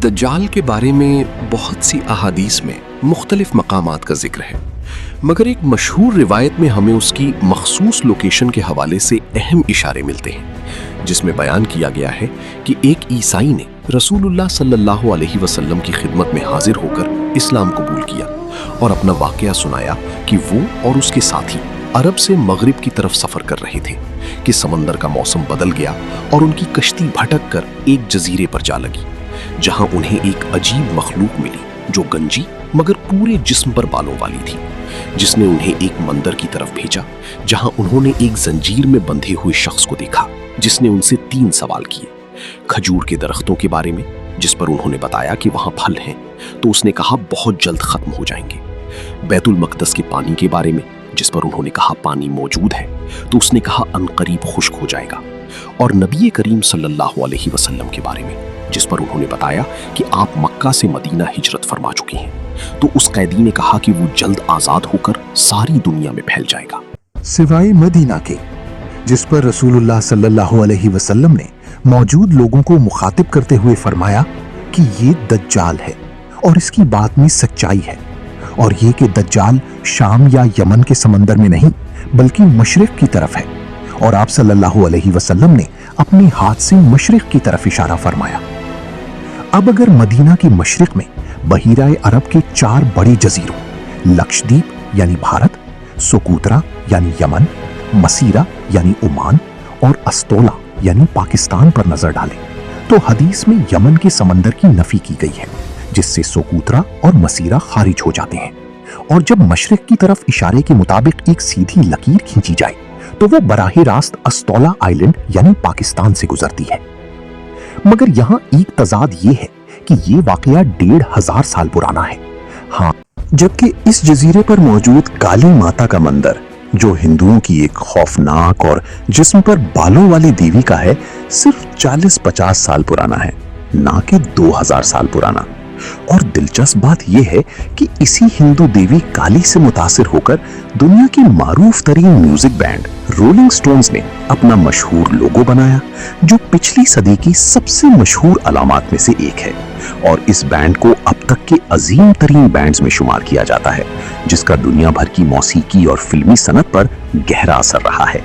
दज्जाल के बारे में बहुत सी अहादीस में मुख्तलिफ मकामात का जिक्र है, मगर एक मशहूर रिवायत में हमें उसकी मखसूस लोकेशन के हवाले से अहम इशारे मिलते हैं, जिसमें बयान किया गया है कि एक ईसाई ने रसूलुल्लाह सल्लल्लाहु अलैहि वसल्लम की खिदमत में हाजिर होकर इस्लाम कबूल किया और अपना वाकया सुनाया कि वो और उसके साथी अरब से मगरिब की तरफ सफर कर रहे थे कि समंदर का मौसम बदल गया और उनकी कश्ती भटक कर एक जजीरे पर जा लगी, जहां उन्हें एक अजीब मखलूक मिली जो गंजी मगर पूरे जिस्म पर बालों वाली थी, जिसने उन्हें एक मंदिर की तरफ भेजा जहां उन्होंने एक जंजीर में बंधे हुए शख्स को देखा, जिसने उनसे 3 सवाल किए। खजूर के दरख्तों के बारे में, जिस पर उन्होंने बताया कि वहां फल हैं, तो उसने कहा बहुत जल्द खत्म हो जाएंगे। बैतुल मक़दस के पानी के बारे में, जिस पर उन्होंने कहा पानी मौजूद है, तो उसने कहा अनकरीब खुश्क हो जाएगा। और नबी करीम सल्लल्लाहु अलैहि वसल्लम के बारे में, जिस पर उन्होंने बताया कि आप मक्का से मदीना हिजरत फरमा चुके हैं, तो उस कैदी ने कहा कि वो जल्द आजाद होकर सारी दुनिया में फैल जाएगा। सिवाय मदीना के, जिस पर रसूलुल्लाह सल्लल्लाहु अलैहि वसल्लम ने मौजूद लोगों को मुखातिब करते हुए फरमाया कि ये दज्जाल है और इसकी बात में सच्चाई है, और ये कि दज्जाल शाम या यमन के समंदर में नहीं बल्कि मशरिक की तरफ है, और आप सल्लल्लाहु अलैहि वसल्लम ने अपने हाथ से मशरिक की तरफ इशारा फरमाया। अब अगर मदीना के मशरिक में बहीराए अरब के 4 बड़े जजीरों लक्षद्वीप यानी भारत, सोकोत्रा यानी यमन, मसीरा यानी ओमान और अस्तोला यानी पाकिस्तान पर नजर डालें, तो हदीस में यमन के समंदर की नफी की गई है, जिससे सोकोत्रा और मसीरा खारिज हो जाते हैं। और जब मशरिक की तरफ इशारे के मुताबिक एक सीधी लकीर खींची जाए तो वो बराह रास्त अस्तौला आइलैंड यानी पाकिस्तान से गुजरती है। मगर यहाँ एक तजाद ये है कि ये वाकया 1500 साल पुराना है। हाँ, जबकि इस जजीरे पर मौजूद काली माता का मंदिर, जो हिंदुओं की एक खौफनाक और जिस्म पर बालों वाली देवी का है, सिर्फ 40-50 साल पुराना है, ना कि 2000 साल पुराना। और दिलचस्प बात यह है कि इसी हिंदू देवी काली से मुतासिर होकर दुनिया की मारूफ तरीन म्यूजिक बैंड रोलिंग स्टोन्स ने अपना मशहूर लोगो बनाया, जो पिछली सदी की सबसे मशहूर अलामात में से एक है, और इस बैंड को अब तक के अजीम तरीन बैंड्स में शुमार किया जाता है, जिसका दुनिया भर की मौसीकी और फिल्मी सनत पर गहरा असर रहा है।